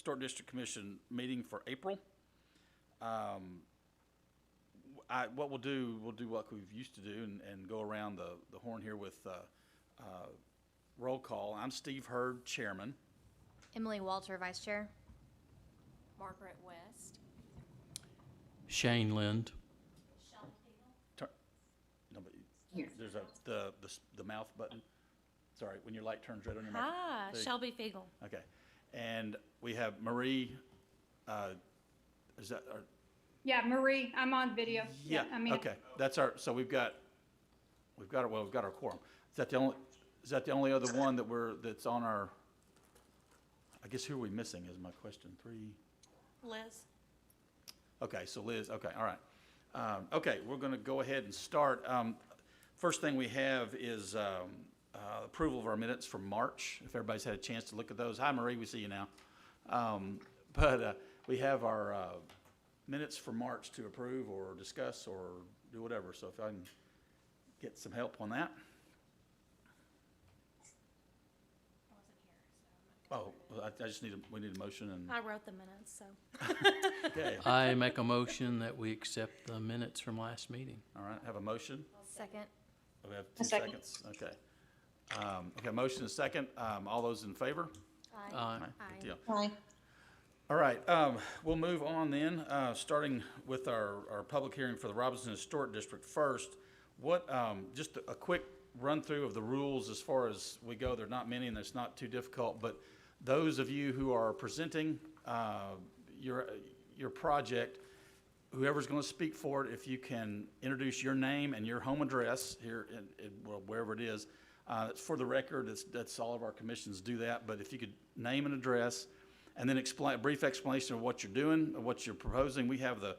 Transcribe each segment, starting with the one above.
Historic District Commission meeting for April. What we'll do what we've used to do and go around the horn here with roll call. I'm Steve Hurd, Chairman. Emily Walter, Vice Chair. Margaret West. Shane Lind. No, but there's the mouth button. Sorry, when your light turns red on your mic. Shelby Fiegel. Okay, and we have Marie. Is that our? Yeah, Marie, I'm on video. Yeah. Okay, that's our. So we've got our quorum. Is that the only other one that's on our? I guess who are we missing is my question. 3. Liz. Okay, so Liz. Okay, all right. Okay, we're going to go ahead and start. First thing we have is approval of our minutes from March. If everybody's had a chance to look at those. Hi, Marie. We see you now. But we have our minutes for March to approve or discuss or do whatever. So if I can get some help on that. Oh, I just we need a motion and. I wrote the minutes, so. Okay. I make a motion that we accept the minutes from last meeting. All right, have a motion. Second. We have 2 second. seconds. Okay. Okay, motion is second. All those in favor? Aye. Aye. Good deal. Aye. All right, we'll move on then, starting with our public hearing for the Robinson Historic District first. Just a quick run through of the rules as far as we go. There are not many and it's not too difficult, but those of you who are presenting your project, whoever's going to speak for it, if you can introduce your name and your home address here, wherever it is, for the record, that's all of our commissions do that, but if you could name and address, and then a brief explanation of what you're doing, of what you're proposing. We have the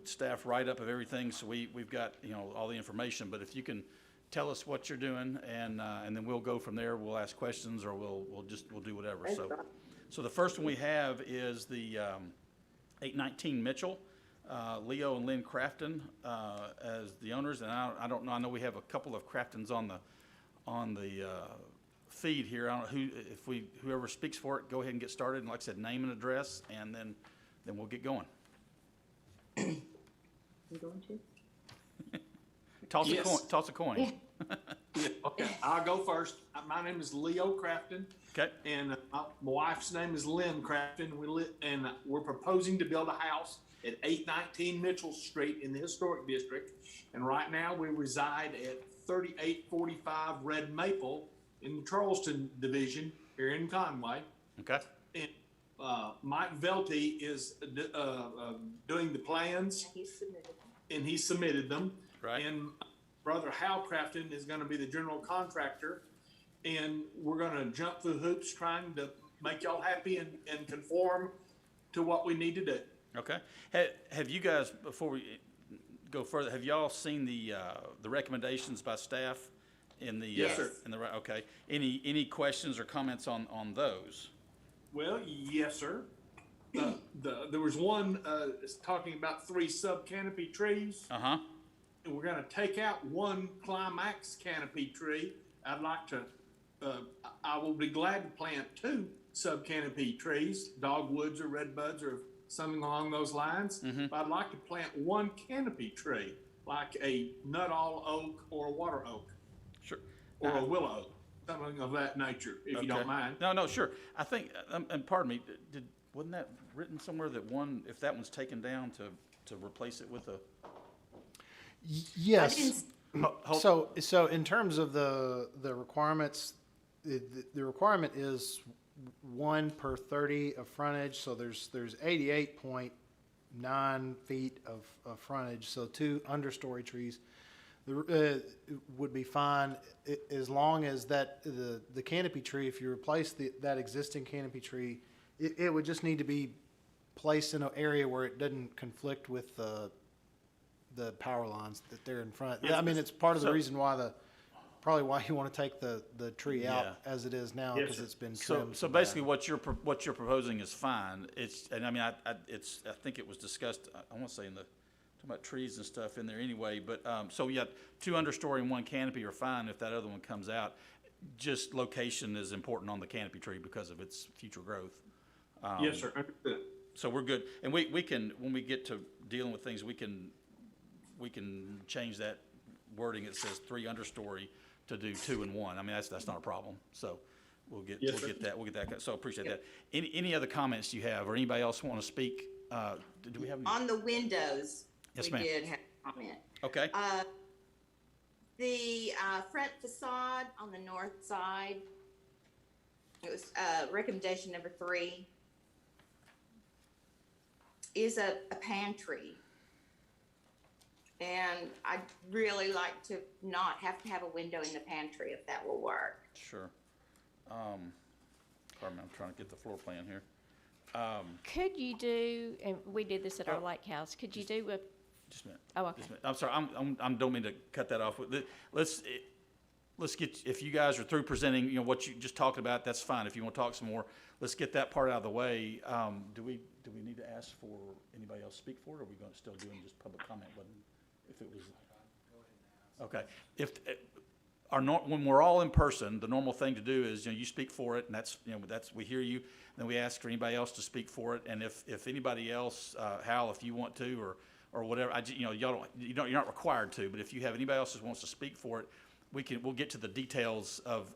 staff write-up of everything, so we've got all the information, but if you can tell us what you're doing, and then we'll go from there. We'll ask questions, or we'll do whatever. So the first one we have is the 819 Mitchell, Leo and Lynn Crafton as the owners, and I don't know. I know we have a couple of Craftons on the feed here. I don't know whoever speaks for it. Go ahead and get started, and like I said, name and address, and then we'll get going. You going to? Toss Yes. a coin. Yeah. Yeah, okay, I'll go first. My name is Leo Crafton. Okay. And my wife's name is Lynn Crafton. We're proposing to build a house at 819 Mitchell Street in the Historic District. And right now we reside at 3845 Red Maple in the Charleston Division here in Conway. Okay. And Mike Velty is doing the plans, and he submitted them. Right. And brother Hal Crafton is going to be the general contractor, and we're going to jump through hoops trying to make y'all happy and conform to what we need to do. Okay. Have you guys, before we go further, have y'all seen the recommendations by staff in the? Yes, sir. Okay. Any questions or comments on those? Well, yes, sir. There was one talking about 3 sub-canopy trees. Uh-huh. And we're going to take out one climax canopy tree. I will be glad to plant 2 sub-canopy trees, dogwoods or redbuds or something along those lines. Mm-hmm. But I'd like to plant 1 canopy tree, like a nuttall oak or a water oak. Sure. Or a willow oak, something of that nature, if you don't mind. No, sure. I think, and pardon me, wasn't that written somewhere that if that one's taken down to replace it with a? Yes. Hold- So in terms of the requirements, the requirement is 1 per 30 of frontage. So there's 88.9 feet of frontage. So 2 understory trees would be fine, as long as the canopy tree, if you replace that existing canopy tree, it would just need to be placed in an area where it doesn't conflict with the power lines that they're in front. Yeah, I mean, it's part of the so- reason why probably why you want to take the tree out Yeah. as it is now, Yes, because sir. it's been So trimmed. basically, what you're proposing is fine. And I mean, I think it was discussed. I want to say talking about trees and stuff in there anyway. But so you got 2 understory and 1 canopy are fine if that other one comes out. Just location is important on the canopy tree because of its future growth. Yes, sir, understood. So we're good, and we can, when we get to dealing with things, we can change that wording. It says 3 understory to do 2 and 1. I mean, that's not a problem. So we'll get Yes, sir. we'll get that. So appreciate that. Any other comments you have, or anybody else want to speak? Do we have any? On the windows, Yes, we ma'am. did have a comment. Okay. The front facade on the north side, it was recommendation number 3, is a pantry. And I'd really like to not have to have a window in the pantry if that will work. Sure. Carmen, I'm trying to get the floor plan here. Could you do, and we did this at our lake house, could you do a, Just a minute. oh, okay. Just a minute. I'm sorry, I'm don't mean to cut that off. Let's get, if you guys are through presenting, you know, what you just talked about, that's fine. If you want to talk some more, let's get that part out of the way. Do we need to ask for anybody else to speak for it, or are we going to still doing just public comment button? If it was. Okay. When we're all in person, the normal thing to do is, you know, you speak for it, and that's, you know, we hear you, then we ask for anybody else to speak for it, and if anybody else, Hal, if you want to, or whatever, you know, you're not required to, but if you have anybody else that wants to speak for it, we'll get to the details of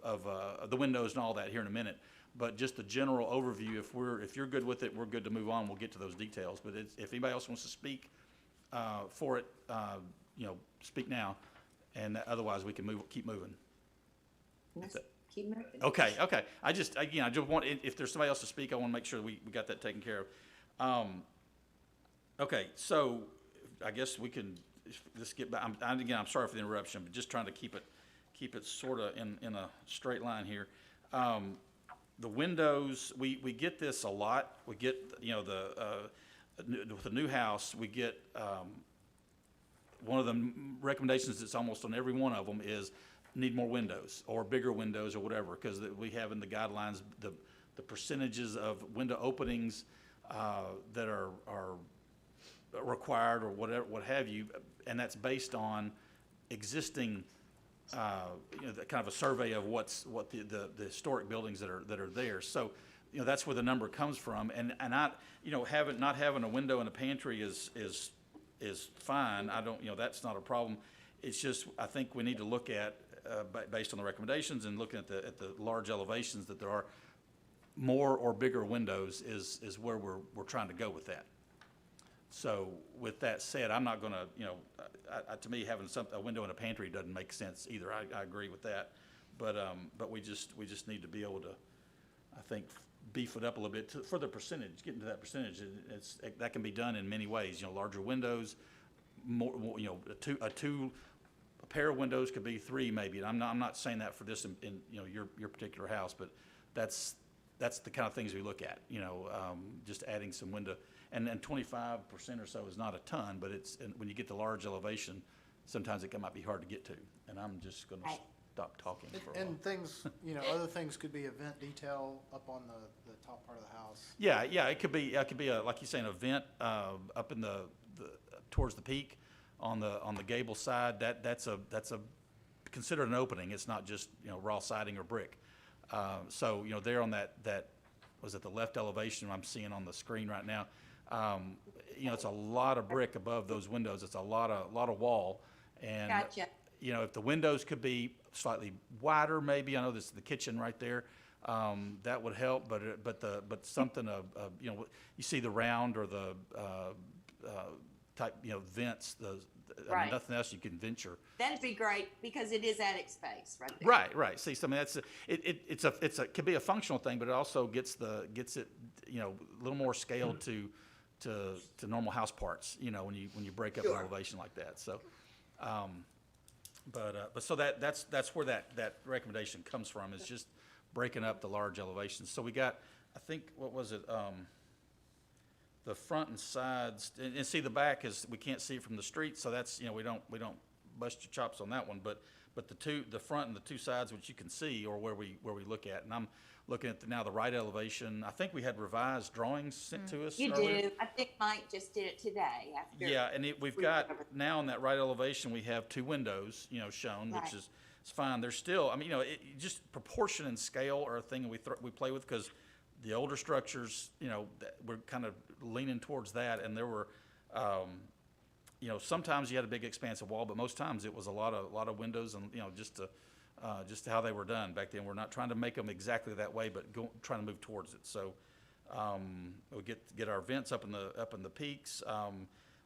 the windows and all that here in a minute. But just the general overview, if you're good with it, we're good to move on. We'll get to those details. But if anybody else wants to speak for it, you know, speak now, and otherwise we can keep moving. Let's keep moving. Okay. I just want, if there's somebody else to speak, I want to make sure we got that taken care of. Okay, so I guess we can just get back. I'm sorry for the interruption, but just trying to keep it sort of in a straight line here. The windows, we get this a lot. We get, you know, with the new house, we get one of the recommendations that's almost on every one of them is need more windows or bigger windows or whatever, because we have in the guidelines the percentages of window openings that are required or whatever, what have you, and that's based on existing, you know, kind of a survey of what the historic buildings that are there. So, you know, that's where the number comes from, and you know, not having a window in a pantry is fine. You know, that's not a problem. It's just, I think we need to look at, based on the recommendations and looking at the large elevations, that there are more or bigger windows is where we're trying to go with that. So with that said, I'm not gonna, you know, to me, having a window in a pantry doesn't make sense either. I agree with that. But we just need to be able to, I think, beef it up a little bit for the percentage, getting to that percentage. That can be done in many ways, you know, larger windows, more, you know, a pair of windows could be 3 maybe. And I'm not saying that for this in you know, your particular house, but that's the kind of things we look at, you know, just adding some window. And 25% or so is not a ton, but and when you get to large elevation, sometimes it might be hard to get to. And I'm just going to stop talking for a while. And things, you know, other things could be event detail up on the top part of the house. Yeah, it could be like you say, an event up in the towards the peak on the gable side. That's considered an opening. It's not just, you know, raw siding or brick. So, you know, there on that was at the left elevation I'm seeing on the screen right now. You know, it's a lot of brick above those windows. It's a lot of wall. And Gotcha. you know, if the windows could be slightly wider, maybe. I know this is the kitchen right there. That would help. But something of you know, you see the round or the type, you know, vents. I mean, Right. nothing else you can venture. That'd be great because it is attic space right there. Right. See, so I mean, it's a could be a functional thing, but it also gets it, you know, a little more scaled to normal house parts, you know, when you break up an elevation like that. So, but so that's where that recommendation comes from, is just breaking up the large elevations. So we got, I think, what was it? The front and sides, and see the back is, we can't see it from the street, so that's, you know, we don't bust your chops on that one, but the front and the 2 sides, which you can see, or where we look at, and I'm looking at now the right elevation. I think we had revised drawings sent to us You earlier. do. I think Mike just did it today after. Yeah, and we've got, now in that right elevation, we have 2 windows, you know, shown, which Right. is, it's fine. There's still, I mean, you know, just proportion and scale are a thing we play with, because the older structures, you know, that we're kind of leaning towards that, and there were, you know, sometimes you had a big expansive wall, but most times it was a lot of windows, and, you know, just how they were done back then. We're not trying to make them exactly that way, but trying to move towards it. So, we get our vents up in the peaks,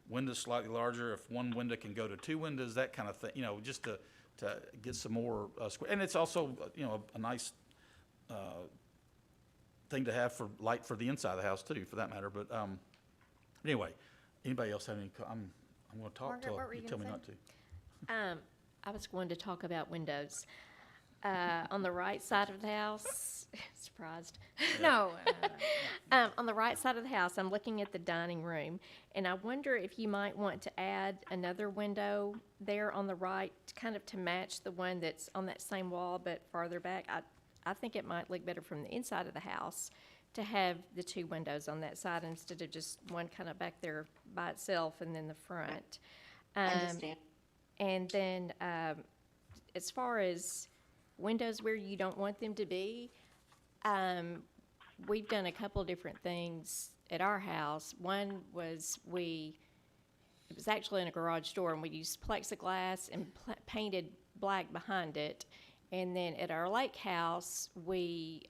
windows slightly larger. If one window can go to two windows, that kind of thing, you know, just to get some more square. And it's also, you know, a nice thing to have for light for the inside of the house too, for that matter. But anyway, anybody else have any? I'm going to talk Margaret, till what were you you tell me gonna not to. I was going to talk about windows. On the right side of the house, surprised. No. On the right side of the house, I'm looking at the dining room, and I wonder if you might want to add another window there on the right, kind of to match the one that's on that same wall but farther back. I think it might look better from the inside of the house to have the two windows on that side instead of just one kind of back there by itself and then the front. I understand. And then as far as windows where you don't want them to be, we've done a couple different things at our house. One was it was actually in a garage door, and we used plexiglass and painted black behind it. And then at our lake house, we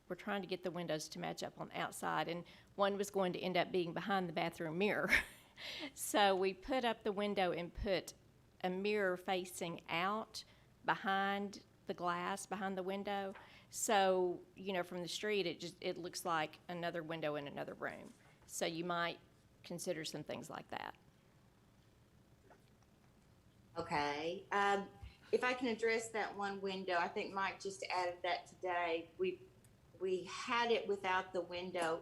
were trying to get the windows to match up on the outside, and one was going to end up being behind the bathroom mirror. So we put up the window and put a mirror facing out behind the glass behind the window. So, you know, from the street, it looks like another window in another room. So you might consider some things like that. Okay. If I can address that one window, I think Mike just added that today. We had it without the window.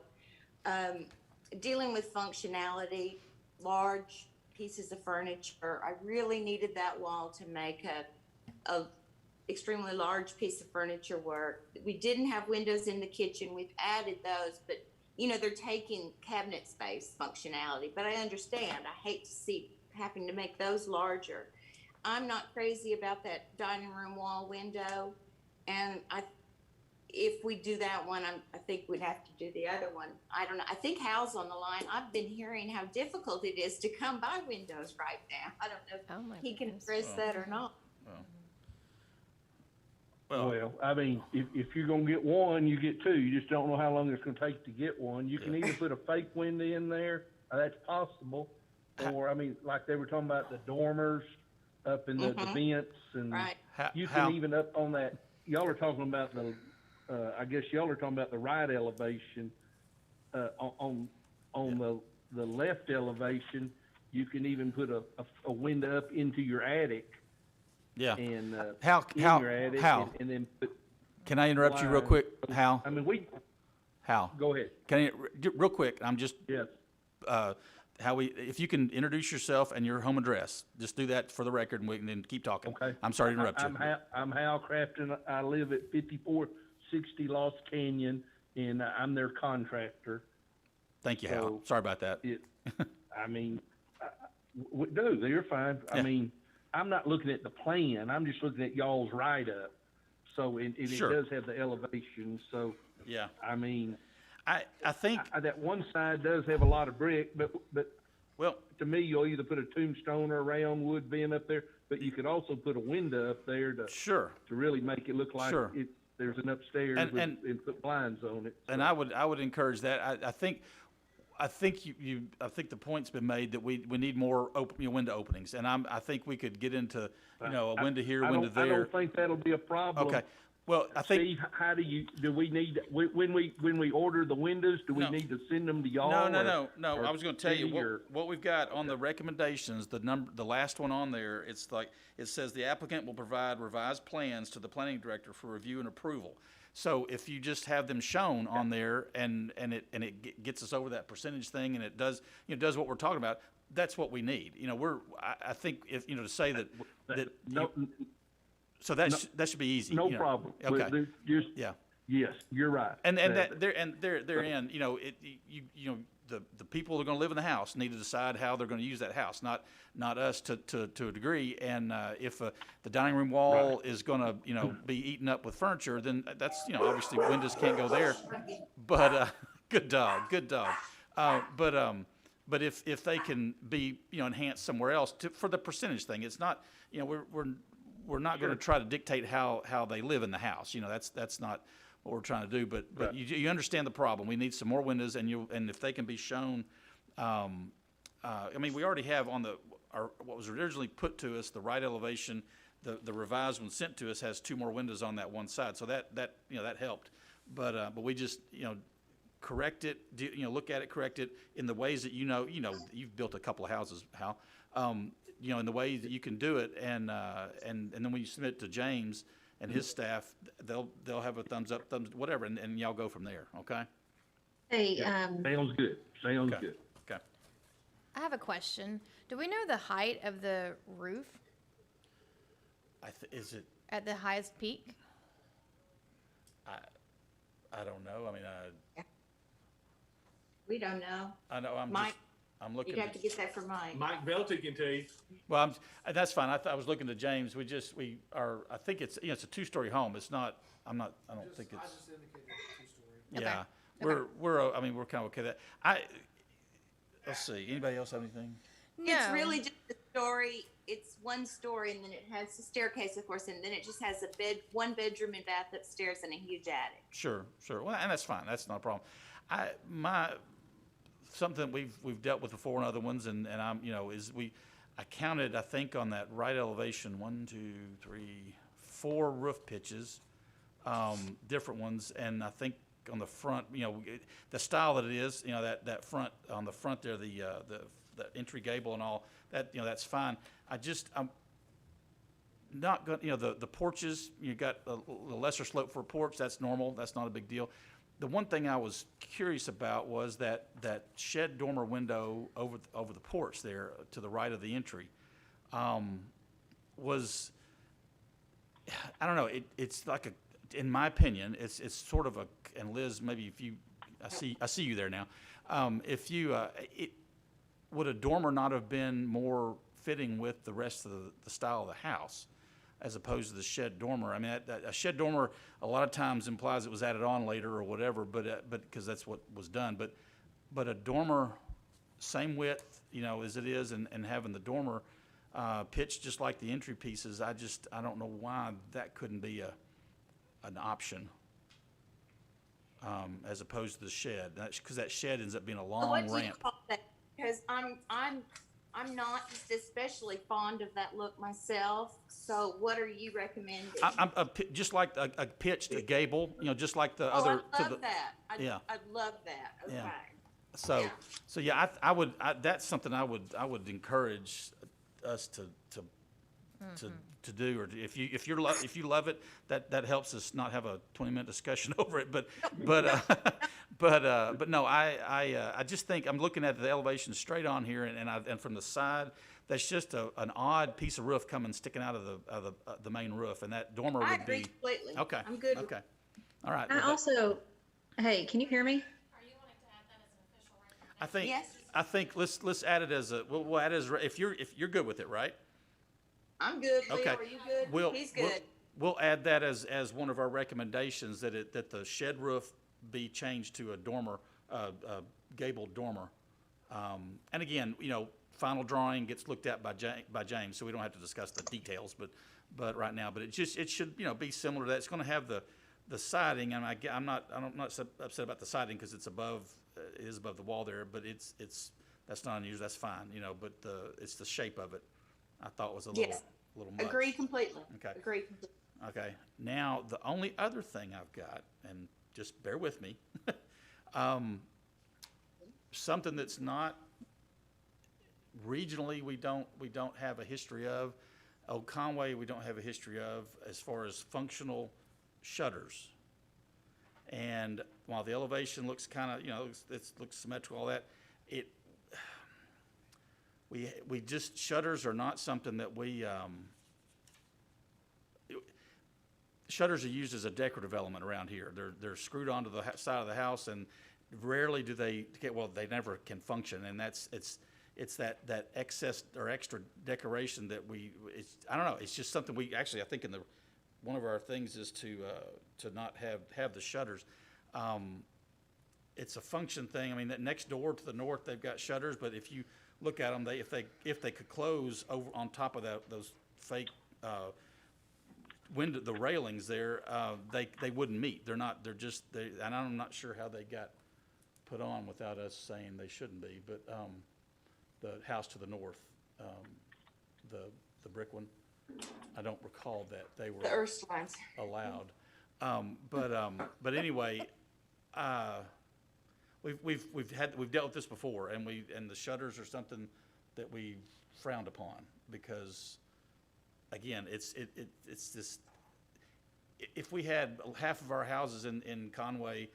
Dealing with functionality, large pieces of furniture, I really needed that wall to make a extremely large piece of furniture work. We didn't have windows in the kitchen. We've added those, but you know, they're taking cabinet space functionality, but I understand. I hate to see having to make those larger. I'm not crazy about that dining room wall window, and if we do that one, I think we'd have to do the other one. I don't know. I think Hal's on the line. I've been hearing how difficult it is to come by windows right now. I don't know if Oh, my he can goodness. address that or not. Well, I mean, if you're gonna get one, you get two. You just don't know how long it's gonna take to get one. You can either put a fake window in there, that's possible. Or, I mean, like they were talking about the dormers up in the vents and Right. you can even up on that, y'all are talking about I guess y'all are talking about the right elevation. On the left elevation, you can even put a window up into your attic. Yeah. And Hal, in your attic, Hal, and then put can I interrupt you real blinds. quick, Hal? I mean, Hal, go ahead. can I, real quick? I'm just Yes. if you can introduce yourself and your home address, just do that for the record, and we can then keep talking. Okay. I'm sorry to interrupt you. I'm Hal Crafton. I live at 5460 Lost Canyon, and I'm their contractor. Thank you, Hal. So- Sorry about that. I mean, no, you're fine. Yeah. I mean, I'm not looking at the plan. I'm just looking at y'all's write-up. So, and Sure. it does have the elevation. So, Yeah. I mean, I think, that one side does have a lot of brick, but well, to me, you'll either put a tombstone or a round wood vent up there, but you could also put a window up there to sure. really make it look like Sure. there's an upstairs and put blinds on it. And I would encourage that. I think the point's been made that we need more window openings, and I think we could get into, a window here, I window don't- I there. don't think that'll be a problem. Okay. Well, I think. Steve, how do we need, when we order the windows, do we No. need to send them to y'all? No. or I was going to tell you city, or- what we've got on the recommendations. The last one on there. It's like it says the applicant will provide revised plans to the planning director for review and approval. So if you just have them shown on there, and it gets us over that percentage thing, and it does what we're talking about, that's what we need. I think if to say that No, so that should be easy. no problem. Okay. Just Yeah. Yes, you're right. And That- they're in, you know, the people that are gonna live in the house need to decide how they're gonna use that house, not us to a degree. And, if, the dining room wall is gonna, you know, be eaten up with furniture, then that's, you know, obviously windows can't go there. But, good dog, good dog. But if they can be, you know, enhanced somewhere else for the percentage thing, it's not, you know, we're not gonna try to dictate how they live in the house. You know, that's not what we're trying to do, but Right. you understand the problem. We need some more windows, and if they can be shown, I mean, we already have on what was originally put to us, the right elevation, the revised one sent to us has 2 more windows on that one side, so that you know, that helped. But we just, you know, correct it, you know, look at it, correct it in the ways that you know, you've built a couple of houses, Hal. You know, in the way that you can do it, and then when you submit it to James and his staff, they'll have a thumbs up, whatever, and y'all go from there, okay? Hey, Sounds good. Sounds Okay. good. Okay. I have a question. Do we know the height of the roof Is it, at the highest peak? I don't know, I mean, We don't know. I know, Mike, I'm looking. You'd have to get that from Mike. Mike Velty can tell you. Well, that's fine. I was looking to James. I think it's, you know, it's a 2-story home. It's not, I don't think it's. I just indicated 2-story. Yeah. Okay. We're kind of okay with that. Let's see. Anybody else have anything? No. It's really just a story. It's 1 story, and then it has the staircase, of course, and then it just has a 1 bedroom and bath upstairs and a huge attic. Sure. Well, and that's fine. That's not a problem. Something we've dealt with before in other ones, and I'm, you know, I counted, I think, on that right elevation, 1, 2, 3, 4 roof pitches, different ones, and I think on the front, you know, the style that it is, you know, that front, on the front there, the entry gable and all that, you know, that's fine. I'm not going, you know, the porches, you got a lesser slope for a porch, that's normal, that's not a big deal. The one thing I was curious about was that shed dormer window over the porch there to the right of the entry, was, I don't know, it's like in my opinion, it's sort of and Liz, maybe if you, I see you there now. If you, would a dormer not have been more fitting with the rest of the style of the house, as opposed to the shed dormer? I mean, a shed dormer a lot of times implies it was added on later or whatever, but because that's what was done. But a dormer, same width, you know, as it is, and having the dormer pitched just like the entry pieces, I don't know why that couldn't be an option, as opposed to the shed, because that shed ends up being a long What do you ramp. call that? Because I'm not just especially fond of that look myself. So what are you recommending? I'm just like a pitched a gable, you know, just like the Oh, other. I love that. Yeah. I'd love that. Okay. Yeah. So, Yeah. so yeah, that's something I would encourage us to do, or if you love it, that helps us not have a 20-minute discussion over it. But no, I just think I'm looking at the elevation straight on here, and from the side, that's just an odd piece of roof sticking out of the main roof, and that dormer I would agree be completely. okay. I'm good. Okay, all right. I Well, also, hey, can you hear me? Are you wanting to add that as an official recommendation? I think Yes. I think let's add it as we'll add it as, if you're good with it, right? I'm good. Leo, Okay. are you good? We'll, He's we'll- good. We'll add that as one of our recommendations, that the shed roof be changed to a dormer, gabled dormer. And again, you know, final drawing gets looked at by James, so we don't have to discuss the details, but right now, but it should, you know, be similar to that. It's gonna have the siding, and I'm not upset about the siding, because it's above, it is above the wall there, but that's not unusual, that's fine, you know, but it's the shape of it, I thought was a Yes. little much. Agree completely. Okay. Agree completely. Okay, now, the only other thing I've got, and just bear with me, something that's not regionally, we don't have a history of, Old Conway, we don't have a history of, as far as functional shutters. And while the elevation looks kind of, you know, it looks symmetrical, all that, we just, shutters are not something that we, shutters are used as a decorative element around here. They're screwed onto the side of the house, and rarely do they get, well, they never can function, and it's that excess or extra decoration that I don't know, it's just something I think one of our things is to not have the shutters. It's a function thing. I mean, that next door to the north, they've got shutters, but if you look at them, if they could close over on top of those fake window, the railings there, they wouldn't meet. And I'm not sure how they got put on without us saying they shouldn't be. But the house to the north, the brick one, I don't recall that they were The Ursulines. allowed. But anyway, we've dealt with this before, and the shutters are something that we frowned upon because, again, it's this. If we had half of our houses in Conway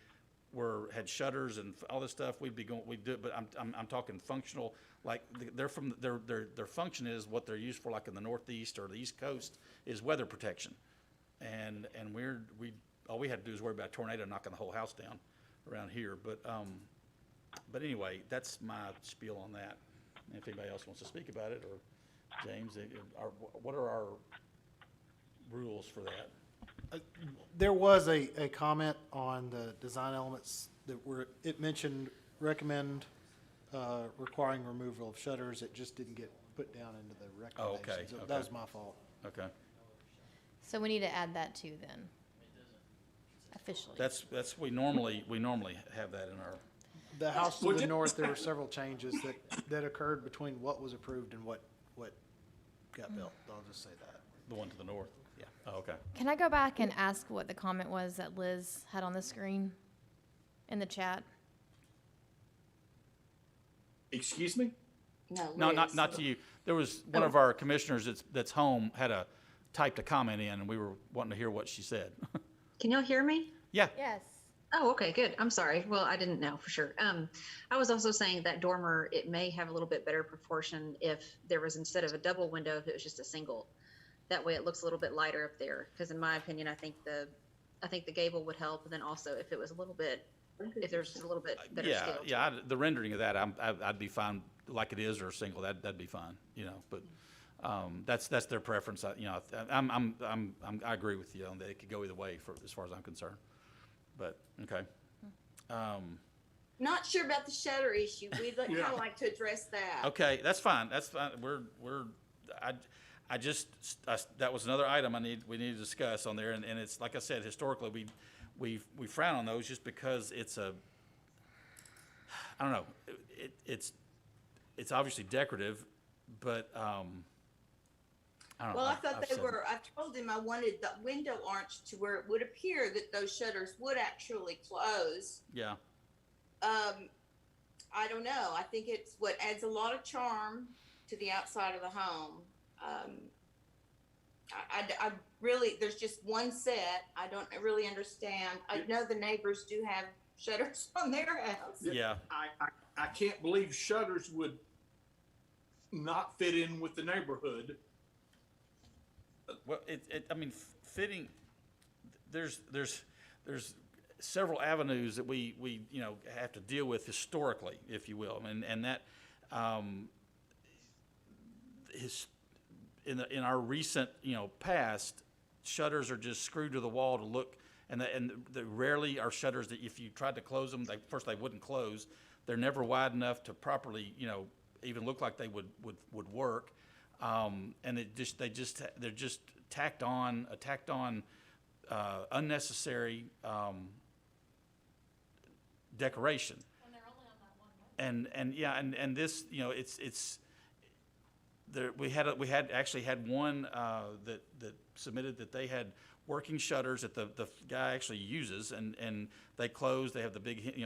had shutters and all this stuff, we'd do it. But I'm talking functional. Like their function is what they're used for, like in the Northeast or the East Coast, is weather protection, and all we had to do is worry about a tornado knocking the whole house down around here. But anyway, that's my spiel on that. And if anybody else wants to speak about it, or James, what are our rules for that? There was a comment on the design elements it mentioned recommend requiring removal of shutters. It just didn't get put down into the recommendations. Okay. That was my fault. Okay. So we need to add that too then. Officially. We normally have that in our. The house to the north, there were several changes that occurred between what was approved and what got built. I'll just say that. The one to the north? Yeah. Oh, okay. Can I go back and ask what the comment was that Liz had on the screen in the chat? Excuse me? No, Liz. not to you. There was one of our commissioners that's home typed a comment in, and we were wanting to hear what she said. Can y'all hear me? Yeah. Yes. Oh, okay, good. I'm sorry. Well, I didn't know for sure. I was also saying that dormer, it may have a little bit better proportion if there was, instead of a double window, if it was just a single. That way it looks a little bit lighter up there. Because in my opinion, I think the gable would help. And then also if it was a little bit, if there's just a little bit better scale. Yeah. The rendering of that, I'd be fine like it is, or single. That'd be fine. But that's their preference. I agree with you on that. It could go either way as far as I'm concerned. But okay. Not sure about the shutter issue. We'd kind of like to address that. Okay, that's fine. That's fine. That was another item we need to discuss on there, and it's like I said, historically we frown on those just because it's I don't know, it's obviously decorative, but I don't know. Well, I thought I told him I wanted the window arch to where it would appear that those shutters would actually close. Yeah. I don't know. I think it's what adds a lot of charm to the outside of the home. I really, there's just one set. I don't really understand. I know the neighbors do have shutters on their house. Yeah. I can't believe shutters would not fit in with the neighborhood. Well, fitting. There's several avenues that we have to deal with historically, if you will, and that in our recent past, shutters are just screwed to the wall to look, and rarely are shutters that if you tried to close them, they wouldn't close. They're never wide enough to properly even look like they would work. And they're just tacked on unnecessary decoration. When they're only on that one window. And this, it's there. We actually had one that submitted that they had working shutters that the guy actually uses, and they close. They have the big,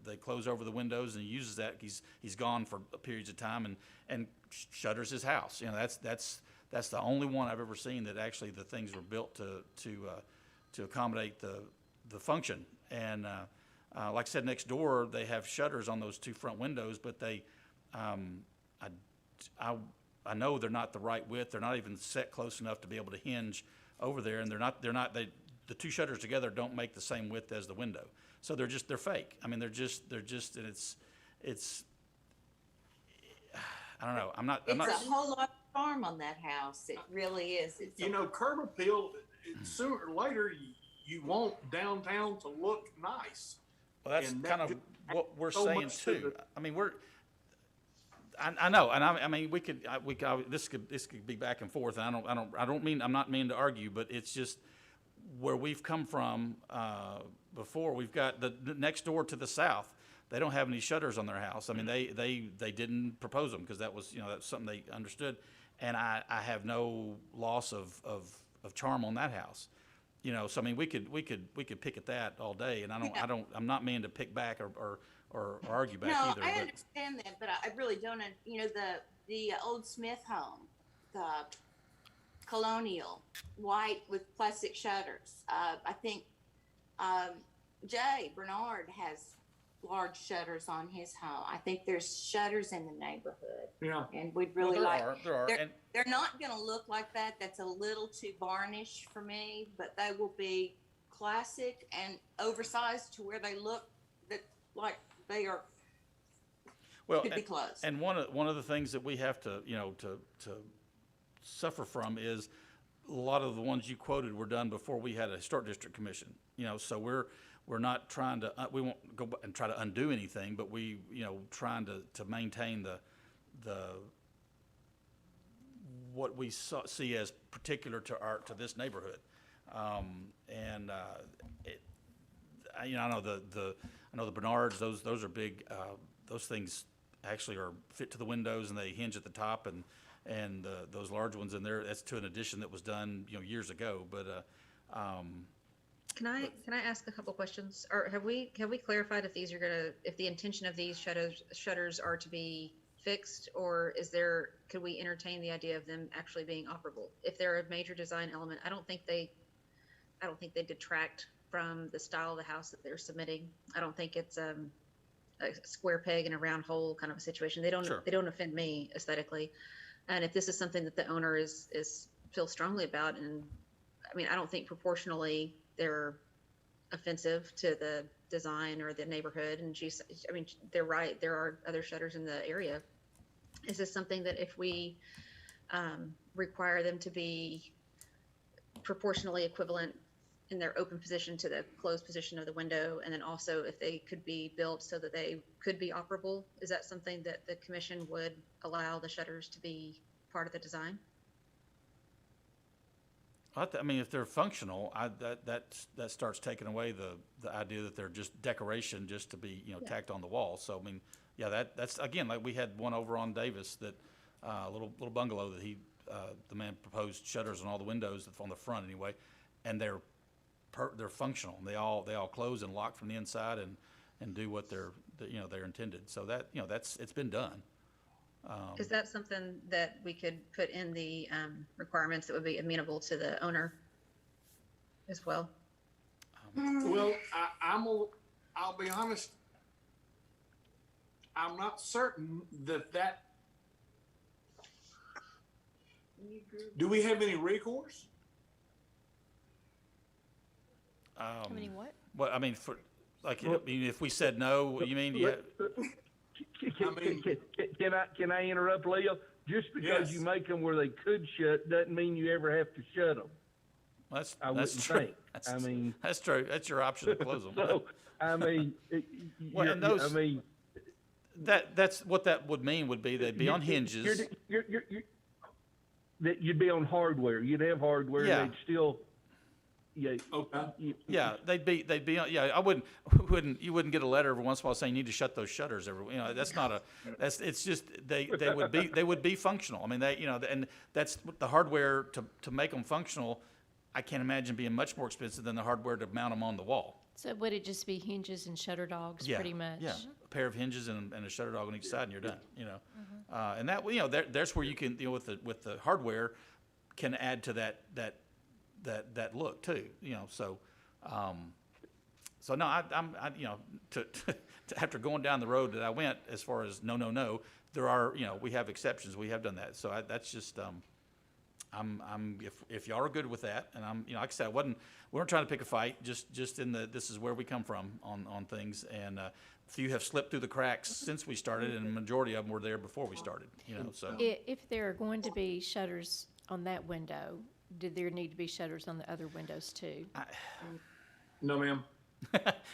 they close over the windows, and he uses that. He's gone for periods of time and shutters his house. That's the only one I've ever seen that actually the things were built to accommodate the function. And like I said, next door they have shutters on those two front windows, but they, I know they're not the right width. They're not even set close enough to be able to hinge over there, and the two shutters together don't make the same width as the window. So they're fake. I mean, and it's, I don't know, It's a whole lot of charm on that house. It really is. It's You know, curb appeal, sooner or later, you want downtown to look nice. Well, that's And that kind of just what we're so saying much to too. the- I mean, I know, and I mean, this could be back and forth, and I'm not meaning to argue, but it's just where we've come from, before. We've got the next door to the south. They don't have any shutters on their house. I mean, they didn't propose them because that's something they understood. And I have no loss of charm on that house. So I mean, we could pick at that all day, and I'm not meaning to pick back or argue back No, either. I But understand that, but I really don't. The old Smith home, the colonial white with plastic shutters. I think Jay Bernard has large shutters on his home. I think there's shutters in the neighborhood, Yeah. and we'd really there like. are, They're not going to look like that. That's a little too varnish for me, but they will be classic and oversized to where they look like they are. well, could be closed. and one of the things that we have to to suffer from is a lot of the ones you quoted were done before we had a historic district commission. So we're not trying to we won't go and try to undo anything, but we trying to maintain the what we see as particular to this neighborhood. I know the Bernards, those are big. Those things actually are fit to the windows, and they hinge at the top, and those large ones in there, that's to an addition that was done years ago. But Can I ask a couple questions? Or have we clarified if if the intention of these shutters are to be fixed, or could we entertain the idea of them actually being operable? If they're a major design element, I don't think they detract from the style of the house that they're submitting. I don't think it's a square peg in a round hole kind of a situation. They don't offend me aesthetically. And if this is something that the owner feels strongly about, and I mean, I don't think proportionally they're offensive to the design or the neighborhood. And they're right. There are other shutters in the area. Is this something that if we require them to be proportionally equivalent in their open position to the closed position of the window, and then also if they could be built so that they could be operable, is that something that the commission would allow the shutters to be part of the design? I mean, if they're functional, that starts taking away the idea that they're just decoration, just to be tacked on the wall. So I mean, yeah, that's again, like we had one over on Davis, that little bungalow that the man proposed shutters on all the windows on the front anyway, and they're functional. They all close and lock from the inside and do what they're intended. So it's been done. Is that something that we could put in the requirements that would be amenable to the owner as well? Well, I'll be honest, I'm not certain that. Do we have any recourse? How many what? Well, I mean, if we said no, you mean yeah? Can I interrupt, Leo? Just because Yes. you make them where they could shut doesn't mean you ever have to shut them. That's wouldn't true. think. That's true. That's your option to close them. So, I mean, Well, and that's what that would mean would be they'd be on hinges. That you'd be on hardware. You'd have hardware. Yeah. They'd still. Yeah. Okay. Yeah, they'd be on. Yeah, you wouldn't get a letter every once in a while saying you need to shut those shutters that's not it's just they would be functional. I mean, and that's the hardware to make them functional. I can't imagine being much more expensive than the hardware to mount them on the wall. So would it just be hinges and shutter dogs, Yeah, pretty much? Yeah, a pair of hinges and a shutter dog on each side, and you're done. And that there's where you can with the hardware can add to that look too. So no, I'm to after going down the road that I went as far as no, there are we have exceptions. We have done that. So that's just if y'all are good with that, and like I said, we weren't trying to pick a fight, just in this is where we come from on things, and a few have slipped through the cracks since we started, and the majority of them were there before we started, so. If there are going to be shutters on that window, do there need to be shutters on the other windows too? No, ma'am.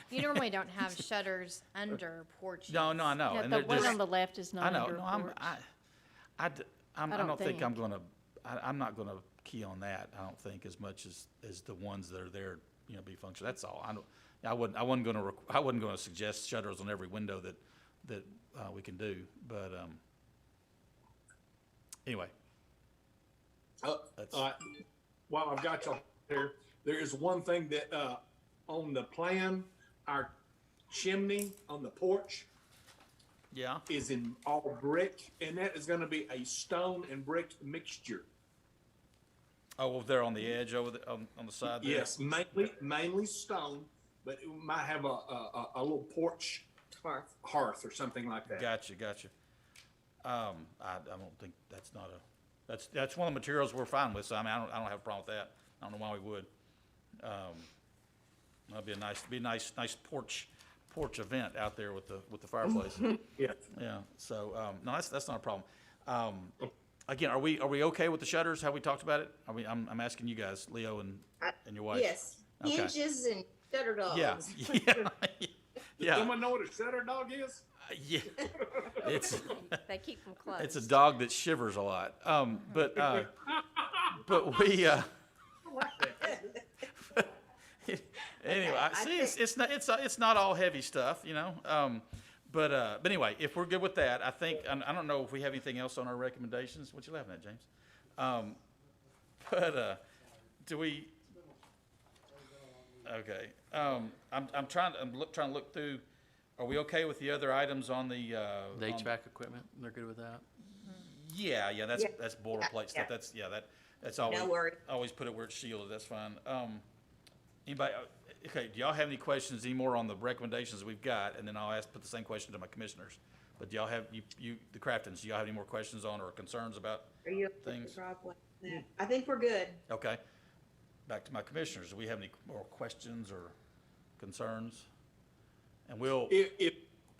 You normally don't have shutters under porches. No, I know. Yeah, and the they're one just- on the left is I not know, under no, a porch. I don't think think. I'm not gonna key on that, I don't think, as much as the ones that are there, be functional, that's all. I wasn't gonna suggest shutters on every window that we can do, but, anyway. That's- While I've got y'all here, there is one thing that, on the plan, our chimney on the porch Yeah, is in all brick, and that is gonna be a stone and brick mixture. over there on the edge, on the side there? Yes, mainly stone, but it might have a little porch hearth or something like that. Gotcha. I don't think that's not that's one of the materials we're fine with, so I don't have a problem with that. I don't know why we would. That'd be a nice porch event out there with the fireplace. Yeah. Yeah, so, no, that's not a problem. Again, are we okay with the shutters, how we talked about it? I'm asking you guys, Leo and your wife. Yes, Okay. hinges and shutter dogs. Yeah. Someone know what a shutter dog is? Yeah. It's They keep them closed. it's a dog that shivers a lot. But we anyway, it's not all heavy stuff, But anyway, if we're good with that, I think I don't know if we have anything else on our recommendations. What you laughing at, James? Do we? Okay. I'm trying to look through. Are we okay with the other items on the? The on- HVAC equipment, they're good with that? Yeah, that's boilerplate stuff. That's always No worry. always put it where it's shielded. That's fine. Anybody? Okay. Do y'all have any questions anymore on the recommendations we've got? And then I'll put the same question to my commissioners. But do y'all have the Craftons? Do y'all have any more questions on or concerns about Are you things? I think we're good. Okay. Back to my commissioners. Do we have any more questions or concerns? And we'll.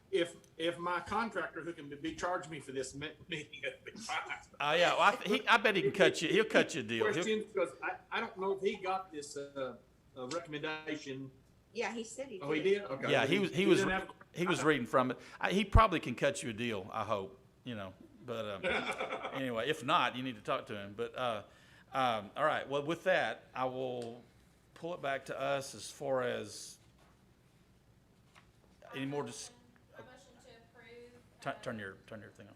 If my contractor who can be charged me for this meeting, it'd be fine. Yeah. Well, I bet he can cut you. He'll cut you a deal. Question, because I don't know if he got this recommendation. Yeah, he said he did. Oh, he did? Okay. Yeah, he was reading from it. He probably can cut you a deal, I hope, But anyway, if not, you need to talk to him. But all right. Well, with that, I will pull it back to us as far as any more. Turn your thing on.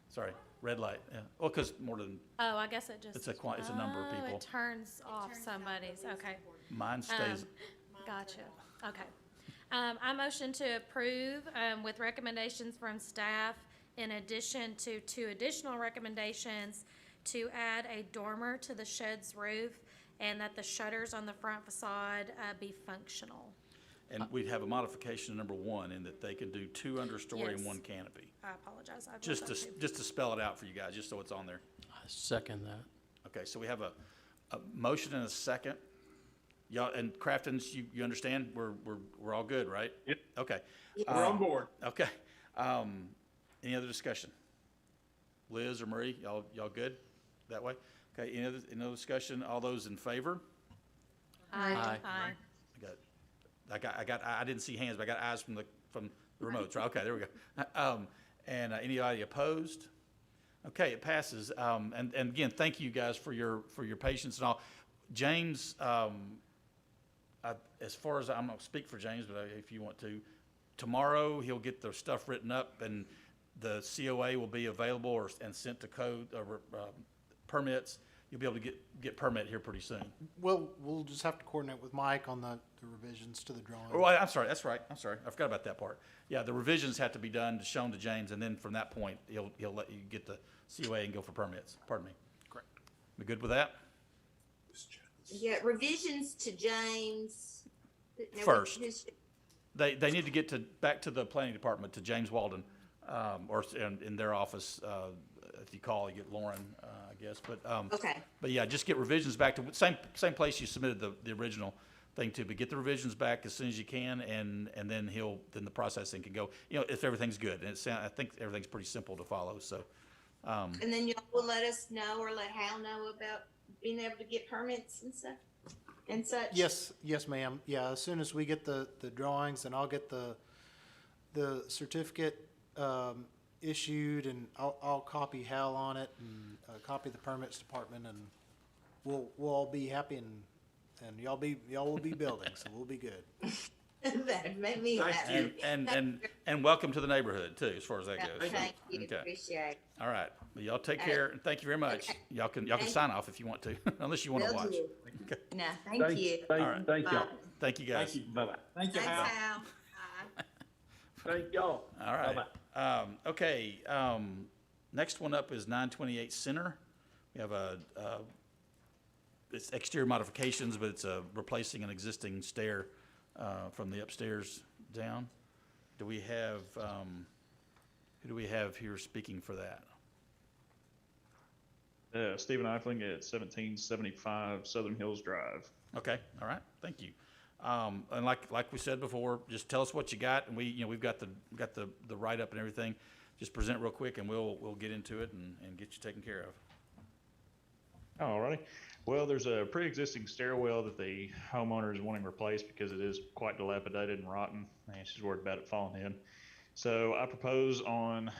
Sorry, red light. Yeah. Well, because more than Oh, I guess it just. it's a number of Oh, people. it turns off somebody's, okay. Mine stays. Gotcha, okay. I motion to approve, with recommendations from staff, in addition to 2 additional recommendations to add a dormer to the shed's roof and that the shutters on the front facade, be functional. And we'd have a modification to number 1 in that they can do 2 understory and Yes. 1 canopy. I apologize. I wrote Just that to too. just to spell it out for you guys, just so it's on there. I second that. Okay, so we have a motion and a second. Y'all and Craftons, you understand? We're all good, right? Yep. Okay. We're on board. Okay. Any other discussion? Liz or Marie, y'all good that way? Okay. Any other discussion? All those in favor? Aye. Aye. I didn't see hands, but I got eyes from the remotes. Right? Okay, there we go. And anybody opposed? Okay, it passes. And again, thank you guys for your patience and all. James, as far as I'm gonna speak for James, but if you want to, tomorrow he'll get the stuff written up and the COA will be available and sent to code permits. You'll be able to get permit here pretty soon. Well, we'll just have to coordinate with Mike on the revisions to the drawing. Oh, I'm sorry. That's right. I'm sorry. I forgot about that part. Yeah, the revisions have to be done, shown to James, and then from that point, he'll let you get the COA and go for permits. Pardon me. Correct. We good with that? Yeah, revisions to James. Now, First. who's- They need to get back to the planning department, to James Walden, or in their office, if you call, you get Lauren, I guess, but, Okay. but yeah, just get revisions back to, same place you submitted the original thing to, but get the revisions back as soon as you can, and then then the processing can go, if everything's good, and I think everything's pretty simple to follow, so. And then y'all will let us know or let Hal know about being able to get permits and stuff and such? Yes, ma'am. Yeah, as soon as we get the drawings, and I'll get the certificate issued, and I'll copy Hal on it, and copy the permits department, and we'll all be happy, and y'all will be building, so we'll be good. That'd make me Thank happy. you. And welcome to the neighborhood too, as far as that goes. Thank you, Okay. appreciate it. All right, well, y'all take care, and thank you very much. Okay. Y'all can sign off if you want to, unless you want to Will watch. do. Okay. No, thank you. All right. Thank y'all. Thank you, guys. Thank you. Bye-bye. Thank you, Thanks, Hal. Hal. Bye. Thank y'all. All right. Bye-bye. Okay, next one up is 928 Center. We have it's exterior modifications, but it's replacing an existing stair from the upstairs down. Do we have, who do we have here speaking for that? Stephen Eifling at 1775 Southern Hills Drive. Okay, all right, thank you. And like we said before, just tell us what you got, and we've got the write-up and everything. Just present real quick, and we'll get into it and get you taken care of. Alrighty. Well, there's a pre-existing stairwell that the homeowner is wanting replaced because it is quite dilapidated and rotten, and she's worried about it falling in. So I propose on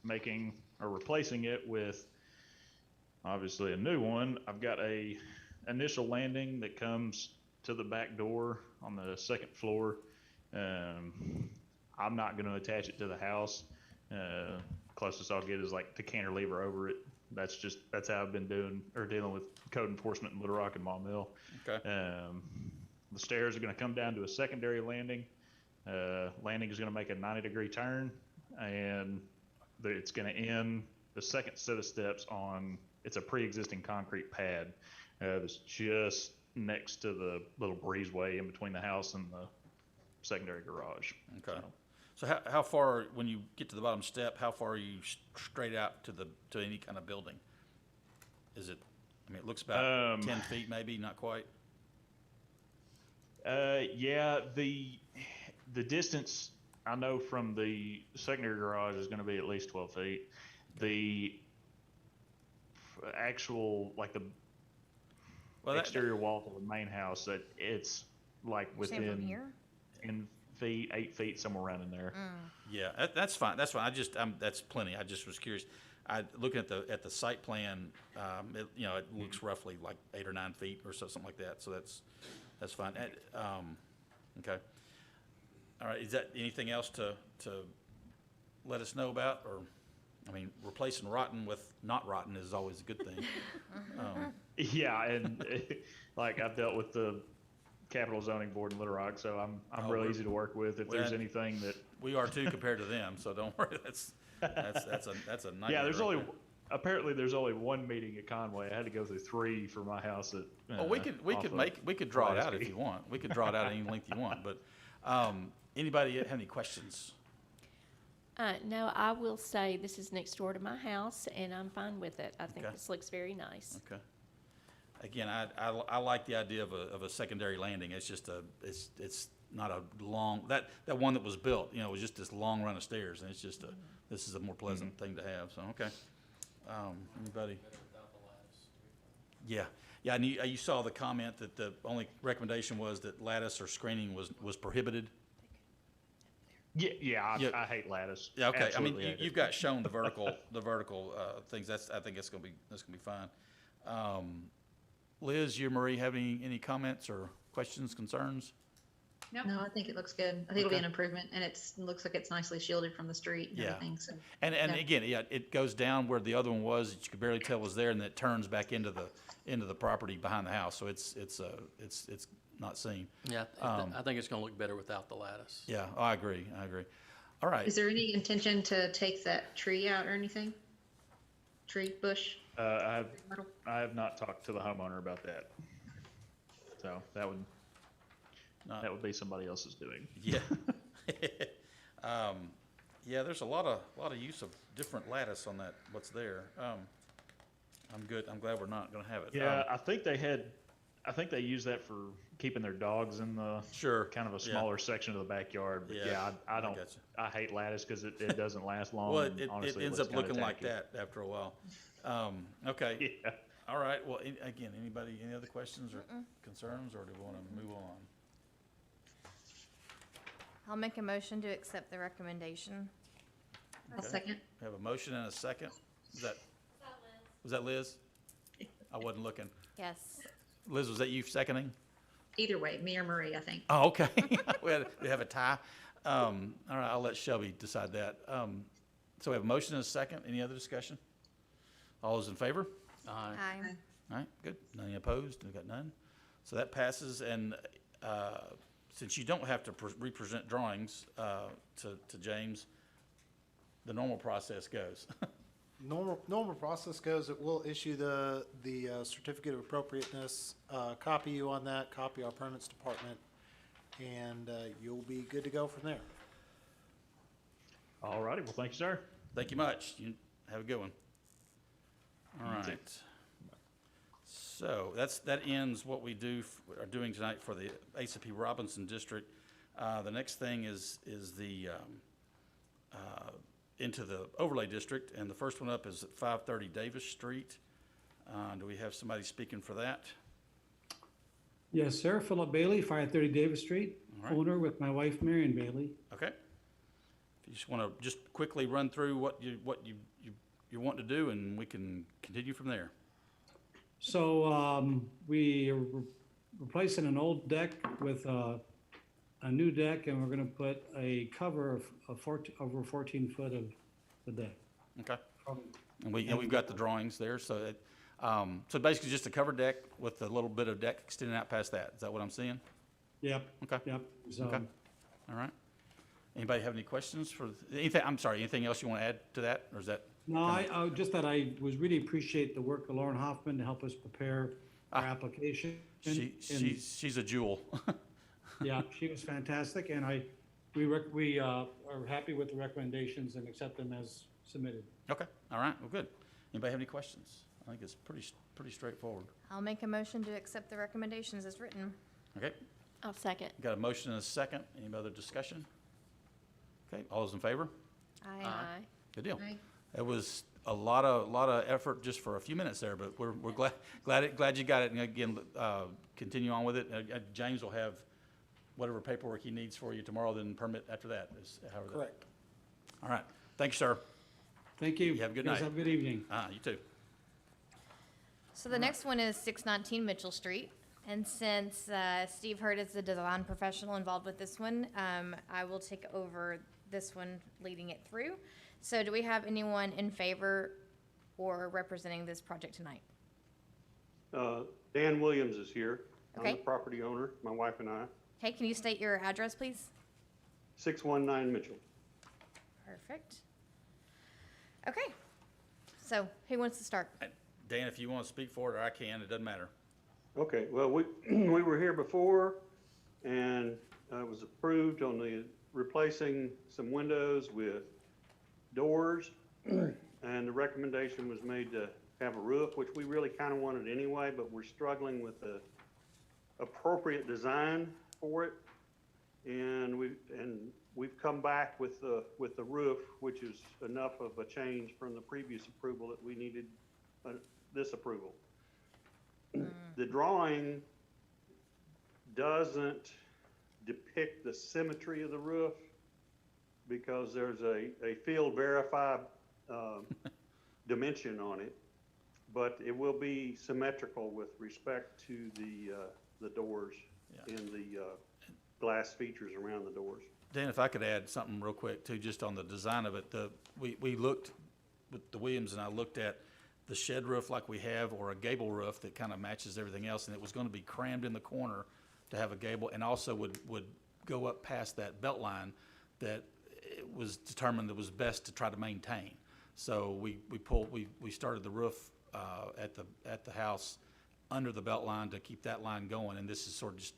making or replacing it with obviously a new one. I've got a initial landing that comes to the back door on the second floor. I'm not going to attach it to the house. Closest I'll get is like the cantilever over it. That's how I've been dealing with code enforcement in Little Rock and Maw Mill. Okay. The stairs are going to come down to a secondary landing. Landing is going to make a 90-degree turn, and it's going to end the second set of steps on. It's a pre-existing concrete pad that's just next to the little breezeway in between the house and the secondary garage. Okay. So how far, when you get to the bottom step, how far are you straight out to any kind of building? Is it? I mean, it looks about 10 feet, maybe, not quite. Yeah, the distance I know from the secondary garage is going to be at least 12 feet. The actual, like the exterior wall of the main house, that it's like Saying from within here? 10 feet, 8 feet, somewhere around in there. Yeah, that's fine. That's fine. That's plenty. I just was curious. Looking at the site plan, it looks roughly like 8 or 9 feet or something like that. So that's fine. Okay. All right. Is that anything else to let us know about? Or, I mean, replacing rotten with not rotten is always a good thing. Yeah, and like I've dealt with the Capital Zoning Board in Little Rock, so I'm real easy to work with. If there's anything that we are too compared to them, so don't worry. That's a nightmare. Yeah, there's right apparently there's only one meeting at Conway. I had to go through 3 for my house at. Well, we could draw it out if you want. We could draw it out any length you want. But anybody have any questions? No, I will say this is next door to my house, and I'm fine with it. I think Okay. this looks very nice. Okay. Again, I like the idea of a secondary landing. It's just it's not a long that one that was built. It was just this long run of stairs, and it's just this is a more pleasant thing to have. So okay. Anybody? Yeah. Yeah, and you saw the comment that the only recommendation was that lattice or screening was prohibited. Yeah, I hate lattice. Yeah, okay. Absolutely I mean, hate it. you've got shown the vertical things. I think that's gonna be fine. Liz, you, Marie, have any comments or questions, concerns? Nope. No, I think it looks good. I think it'll be Okay. an improvement, and it looks like it's nicely shielded from the street and Yeah. everything, so. And Yeah. again, yeah, it goes down where the other one was that you could barely tell was there, and then it turns back into the property behind the house. So it's not seen. Yeah, I think it's gonna look better without the lattice. Yeah, I agree. All right. Is there any intention to take that tree out or anything? Tree, bush? I myrtle? have not talked to the homeowner about that. So that would be somebody else's doing. Yeah. Yeah, there's a lot of use of different lattice on that, what's there. I'm good. I'm glad we're not gonna have it. Yeah, I think they use that for keeping their dogs in the Sure. kind of a Yeah. smaller section of the backyard. But Yeah, yeah, I don't. gotcha. I hate lattice because it doesn't last long. Well, and it honestly, ends looks up kinda looking like tacky. that after a while. Okay. Yeah. All right. Well, again, any other questions or concerns, or do we want to move on? I'll make a motion to accept the recommendation. I'll Okay. second. We have a motion and a second. Was that Liz? I wasn't looking. Yes. Liz, was that you seconding? Either way, me or Marie, I think. Oh, okay. We have a tie. All right, I'll let Shelby decide that. So we have a motion and a second. Any other discussion? All those in favor? Aye. Aye. All right, good. None opposed? We got none. So that passes, and since you don't have to represent drawings to James, the normal process goes. Normal process goes, it will issue the certificate of appropriateness, copy you on that, copy our permits department, and you'll be good to go from there. All righty. Well, thank you, sir. Thank you much. You have a good one. All right. So that ends what we are doing tonight for the ACP Robinson District. The next thing is the into the overlay district, and the first one up is at 530 Davis Street. Do we have somebody speaking for that? Yes, sir. Philip Bailey, 530 Davis Street, All right. owner with my wife, Marion Bailey. Okay. If you just want to just quickly run through what you want to do, and we can continue from there. So we are replacing an old deck with a new deck, and we're going to put a cover of over 14 foot of the deck. Okay. And we've got the drawings there, so so basically just a covered deck with a little bit of deck extending out past that. Is that what I'm seeing? Yep. Okay. Yep. So, Okay. All right. Anybody have any questions for anything? I'm sorry. Anything else you want to add to that, or is that? No, I just that I was really appreciate the work of Lauren Hoffman to help us prepare our application. She's a jewel. Yeah, she was fantastic, and we are happy with the recommendations and accept them as submitted. Okay. All right. Well, good. Anybody have any questions? I think it's pretty straightforward. I'll make a motion to accept the recommendations as written. Okay. I'll second. Got a motion and a second. Any other discussion? Okay. All those in favor? Aye. Aye. Good deal. Aye. It was a lot of effort just for a few minutes there, but we're glad you got it. And again, continue on with it. James will have whatever paperwork he needs for you tomorrow, then permit after that. Correct. All right. Thank you, sir. Thank you. You have a good You guys night. Have a good evening. You too. So the next one is 619 Mitchell Street. And since Steve Hurd is the design professional involved with this one, I will take over this one, leading it through. So do we have anyone in favor or representing this project tonight? Dan Williams is here. I'm Okay. the property owner, my wife and I. Okay, can you state your address, please? 619 Mitchell. Perfect. Okay. So who wants to start? Dan, if you want to speak for it, or I can, it doesn't matter. Okay, well, we were here before, and it was approved on the replacing some windows with doors, and the recommendation was made to have a roof, which we really kind of wanted anyway, but we're struggling with the appropriate design for it. And we've come back with the roof, which is enough of a change from the previous approval that we needed this approval. The drawing doesn't depict the symmetry of the roof because there's a field verified dimension on it, but it will be symmetrical with respect to the doors and the glass features around the doors. Dan, if I could add something real quick too, just on the design of it. We looked with the Williams, and I looked at the shed roof like we have, or a gable roof that kind of matches everything else, and it was going to be crammed in the corner to have a gable, and also would go up past that belt line that it was determined it was best to try to maintain. So we started the roof at the house under the belt line to keep that line going, and this is sort of just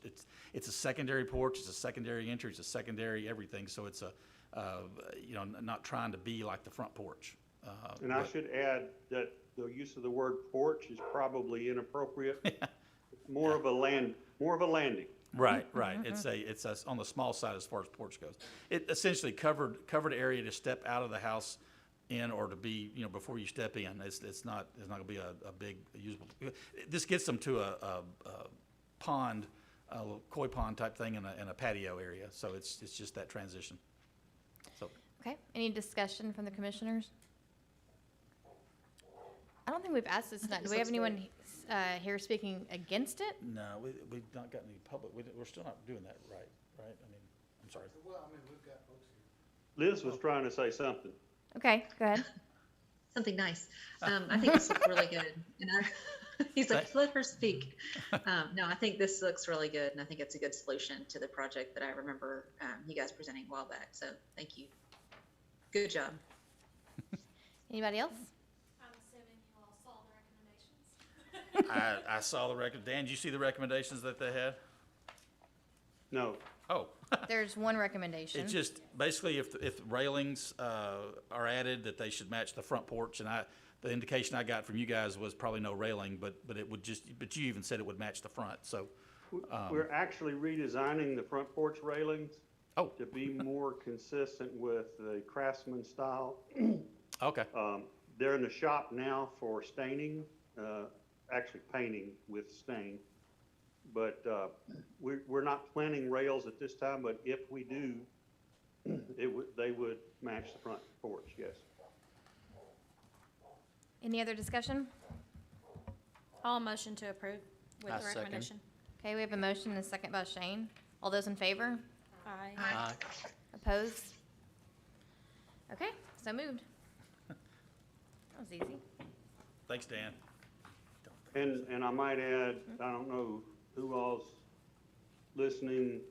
it's a secondary porch, it's a secondary entry, it's a secondary everything. So it's you know, not trying to be like the front porch. And I but- should add that the use of the word porch is probably inappropriate. More of a landing. Right, right. It's on the small side as far as porch goes. It essentially covered area to step out of the house in, or to be, you know, before you step in. It's not gonna be a big usable. This gets them to a pond, a little koi pond type thing in a patio area. So it's just that transition. So Okay, any discussion from the commissioners? I don't think we've asked this tonight. Do we have anyone here speaking against it? no, we've not got any public. We're still not doing that right. I mean, I'm sorry. Well, I mean, we've got folks here. Liz was trying to say something. Okay, go ahead. Something nice. I think this looks really good. And he's like, let her speak. No, I think this looks really good, and I think it's a good solution to the project that I remember you guys presenting a while back. So thank you. Good job. Anybody else? I'm assuming you all saw the recommendations. I saw the record. Dan, did you see the recommendations that they had? No. Oh. There's one recommendation. It's just basically if railings are added, that they should match the front porch. And the indication I got from you guys was probably no railing, but you even said it would match the front. So We're actually redesigning the front porch railings. Oh. To be more consistent with the Craftsman style. Okay. They're in the shop now for staining, actually painting with stain. But we're not planning rails at this time, but if we do, they would match the front porch, yes. Any other discussion? All motion to approve with I the second. recommendation. Okay, we have a motion and a second by Shane. All those in favor? Aye. Aye. Opposed? Okay, so moved. That was easy. Thanks, Dan. And I might add, I don't know who all's listening,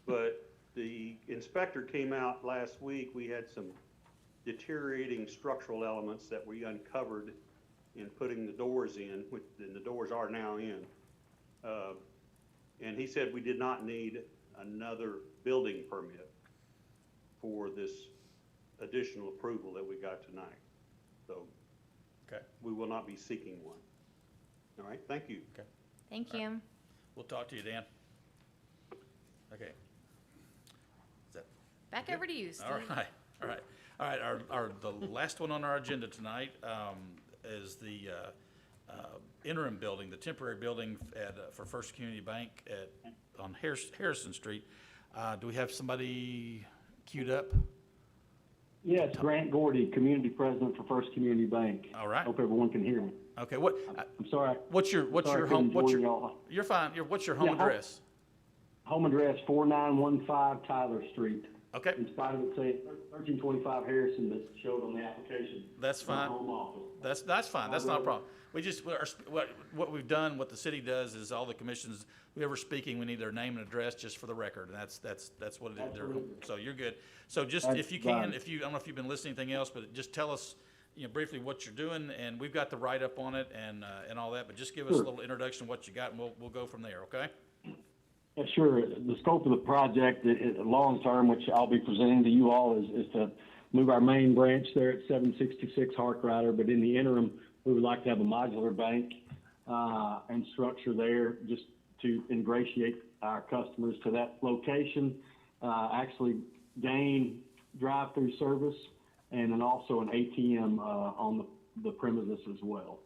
but the inspector came out last week. We had some deteriorating structural elements that we uncovered in putting the doors in, and the doors are now in. And he said we did not need another building permit for this additional approval that we got tonight. So Okay. we will not be seeking one. All right, thank you. Okay. Thank you. We'll talk to you, Dan. Okay. Is that Back over to you, Steve. All right. The last one on our agenda tonight is the interim building, the temporary building for First Community Bank on Harrison Street. Do we have somebody queued up? Yes, Grant Gordy, Community President for First Community Bank. All right. Hope everyone can hear me. Okay. I'm sorry. What's your Sorry I home? couldn't join y'all. You're fine. What's your home Yeah, address? Home address 4915 Tyler Street. Okay. In spite of it saying 1325 Harrison that showed on the application. That's My fine. home office. That's fine. That's not a problem. We just, what we've done, what the city does is all the commissions, whoever's speaking, we need their name and address just for the record, and that's what it is. Absolutely. So you're good. So just, That's if you can, fine. I don't know if you've been listening to anything else, but just tell us, briefly what you're doing, and we've got the write-up on it and all that, but just give us a Sure. little introduction of what you got, and we'll go from there, okay? Yeah, sure. The scope of the project, long term, which I'll be presenting to you all, is to move our main branch there at 766 Harkrider. But in the interim, we would like to have a modular bank and structure there just to ingratiate our customers to that location, actually gain drive-through service, and then also an ATM on the premises as well.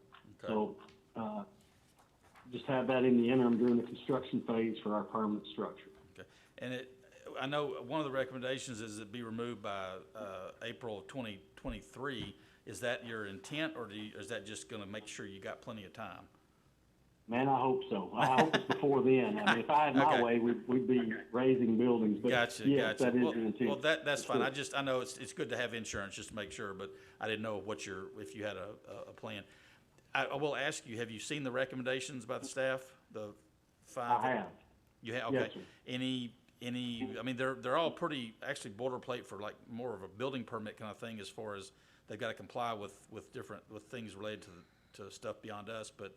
Okay. So just have that in the interim during the construction phase for our permanent structure. Okay. And I know one of the recommendations is it be removed by April of 2023. Is that your intent, or is that just gonna make sure you got plenty of time? Man, I hope so. I hope it's before then. I mean, if I had my Okay. way, we'd be raising buildings. But Gotcha, yes, gotcha. that is the intent. Well, that's fine. Sure. I know it's good to have insurance just to make sure, but I didn't know if you had a plan. I will ask you, have you seen the recommendations by the staff, the five? I have. You have, Yes, okay. sir. Any, I mean, they're all pretty, actually boilerplate for like more of a building permit kind of thing, as far as they've got to comply with things related to stuff beyond us, but,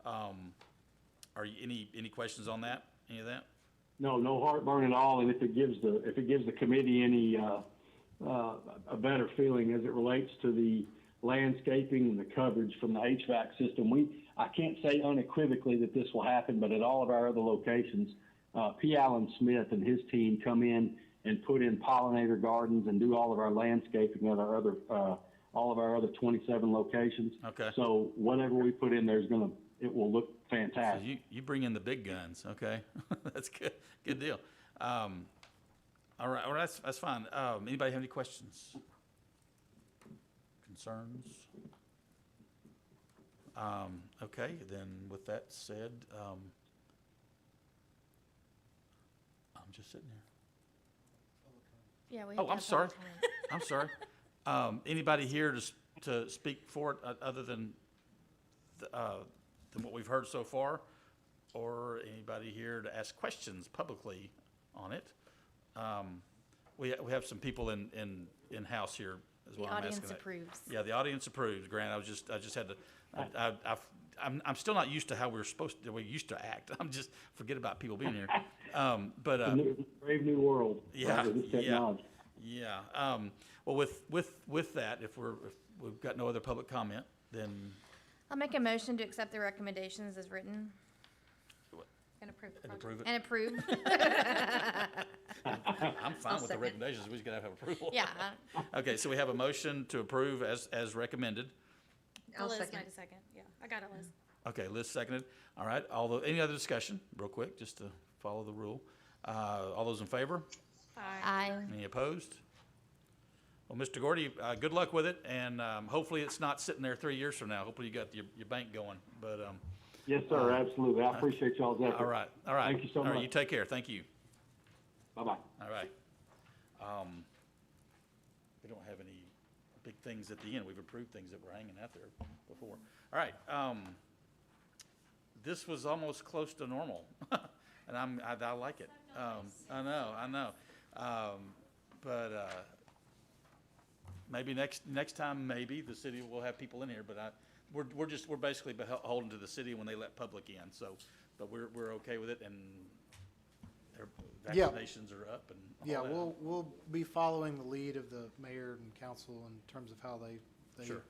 are you, any questions on that, any of that? No heartburn at all. And if it gives the committee any a better feeling as it relates to the landscaping and the coverage from the HVAC system. I can't say unequivocally that this will happen, but at all of our other locations, P. Allen Smith and his team come in and put in pollinator gardens and do all of our landscaping at our other, all of our other 27 locations. Okay. So whatever we put in there it will look So fantastic. you bring in the big guns, okay? That's good. Good deal. All right, well, that's fine. Anybody have any questions? Concerns? Okay, then with that said, I'm just sitting here. Yeah, we Oh, have to I'm have sorry. public comment. I'm sorry. Anybody here to speak for it other than what we've heard so far? Or anybody here to ask questions publicly on it? We have some people in-house here as The well. I'm audience asking that. approves. Yeah, the audience approves, Grant. I just had to, I'm still not used to how we used to act. I'm just, forget about people being here. But, It's a brave new world. yeah, With this technology. yeah. Well, with that, if we've got no other public comment, then I'll make a motion to accept the recommendations as written And approve the and project. approve it. and approve. I'm fine with the recommendations. We just gotta have approval. Yeah. Okay, so we have a motion to approve as recommended. I'll Liz second. made a second. Yeah, I got it, Liz. Okay, Liz seconded. All right, any other discussion, real quick, just to follow the rule? All those in favor? Aye. Any opposed? Well, Mr. Gordy, good luck with it, and hopefully it's not sitting there 3 years from now. Hopefully you got your bank going, but, Yes, sir, absolutely. I appreciate y'all's effort. all right. Thank you so All right, much. you take care. Thank you. Bye-bye. All right. We don't have any big things at the end. We've approved things that were hanging out there before. All right. This was almost close to normal, and I like it. I know. But maybe next time, maybe the city will have people in here. But we're basically beholden to the city when they let public in. So, but we're okay with it, and their Yeah. vaccinations are up and all Yeah, that. we'll be following the lead of the mayor and council in terms of how they Sure.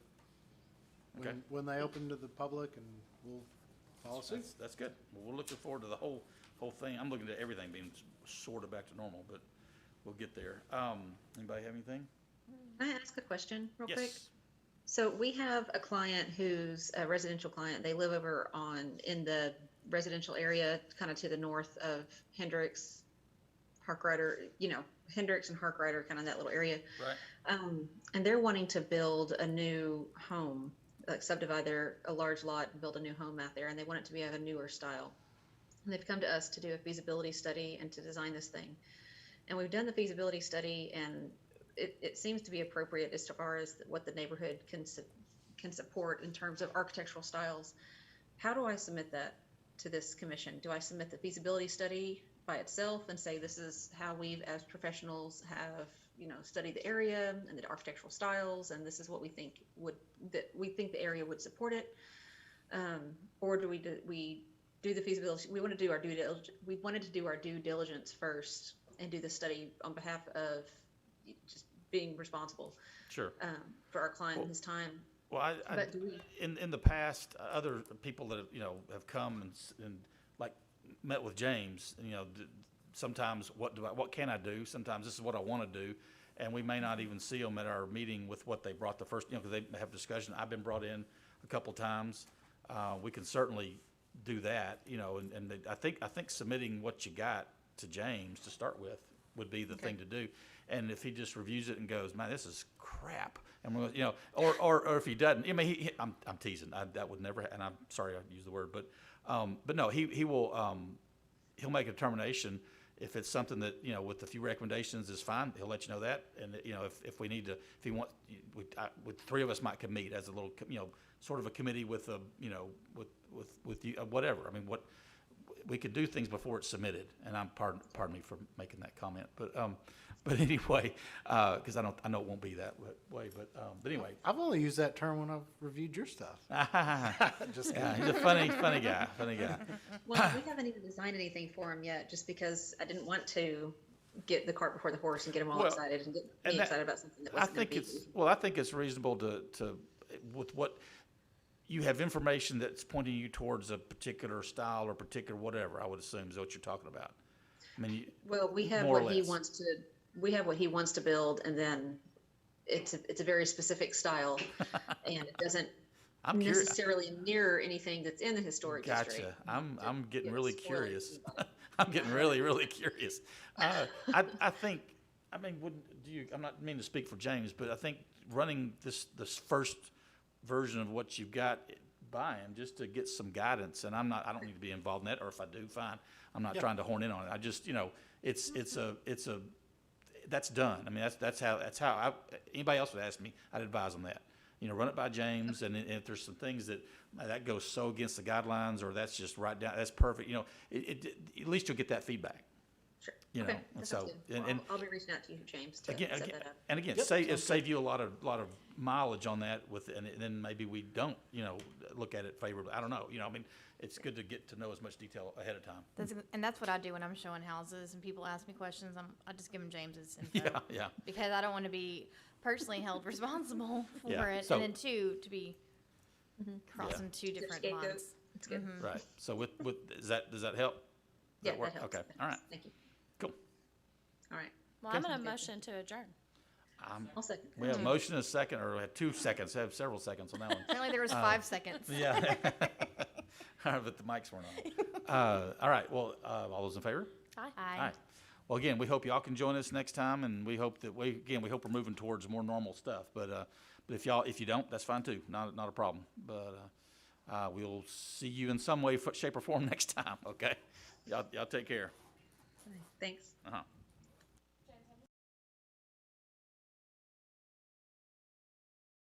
Okay. when they open to the public, and we'll follow suit. That's good. Well, we're looking forward to the whole thing. I'm looking at everything being sort of back to normal, but we'll get there. Anybody have anything? Can I ask a question real quick? Yes. So we have a client who's a residential client. They live over in the residential area, kind of to the north of Hendricks, Harkrider, Hendricks and Harkrider, kind of that little area. Right. And they're wanting to build a new home, like subdivide a large lot and build a new home out there. And they want it to be of a newer style. And they've come to us to do a feasibility study and to design this thing. And we've done the feasibility study, and it seems to be appropriate as far as what the neighborhood can support in terms of architectural styles. How do I submit that to this commission? Do I submit the feasibility study by itself and say this is how we as professionals have studied the area and the architectural styles, and this is what we think the area would support it, or do we do the feasibility? We wanted to do our due diligence first and do the study on behalf of just being responsible. Sure. For our client and his time. Well, But do we- in the past, other people that have come and like met with James, sometimes what can I do? Sometimes this is what I want to do, and we may not even see them at our meeting with what they brought the first, because they have discussion. I've been brought in a couple times. We can certainly do that, and I think submitting what you got to James to start with would be the thing to do. And if he just reviews it and goes, man, this is crap, and we're, or if he doesn't, I mean, I'm teasing. That would never, and I'm sorry I used the word, but no, he will, he'll make a determination. If it's something that, with a few recommendations is fine, he'll let you know that. And, if we need to, if he wants, with three of us might can meet as a little, sort of a committee with a, with you, whatever. I mean, we could do things before it's submitted, and I'm pardon me for making that comment, but anyway, because I know it won't be that way, but anyway. I've only used that term when I've reviewed your stuff. Just Yeah, kidding. he's a funny guy. Well, we haven't even designed anything for him yet, just because I didn't want to get the cart before the horse and get them all Well, excited and get and me that- excited about something that I wasn't going think to be. I think it's reasonable to, with what, you have information that's pointing you towards a particular style or particular whatever, I would assume is what you're talking about. I mean, Well, we have more or what he less. wants to, we have what he wants to build, and then it's a very specific style, and it doesn't I'm curious. necessarily mirror anything that's in the historic district. Gotcha. I'm getting It really was spoiling curious. anybody. I'm getting really curious. I think, I mean, I'm not meaning to speak for James, but I think running this first version of what you've got by him just to get some guidance, and I don't need to be involved in that, or if I do, fine. I'm not trying to horn in on it. I just, it's a, that's done. I mean, that's how anybody else would ask me, I'd advise on that. Run it by James, and if there's some things that goes so against the guidelines, or that's just right down, that's perfect. At least you'll get that feedback. Sure. You know, Okay, and that so sounds good. and, Well, and I'll be reaching out to you, James, to again, set that up. and again, Yep, it'll sounds save you a lot of mileage on that and then maybe we don't, look at it favorably. I don't know. I mean, it's good to get to know as much detail ahead of time. That's what I do when I'm showing houses and people ask me questions. I just give them James's info. Yeah. Because I don't want to be personally held responsible for Yeah, it, so- and then two, to be crossing two Your different scapegoat. lines. It's good. Right. So does that help? Does Yeah, work? that helps. Okay. That All right. helps. Thank you. Cool. All right. Well, I'm gonna motion to adjourn. I'll second. We have a motion and a second, or we have 2 seconds. I have several seconds on that one. Apparently there was 5 seconds. Yeah. All right, but the mics weren't on. All right. Well, all those in favor? Aye. Aye. All right. Well, again, we hope y'all can join us next time, and we hope that we hope we're moving towards more normal stuff. But if you don't, that's fine too. Not a problem. But we'll see you in some way, shape, or form next time. Okay. Y'all take care. Thanks. Uh-huh.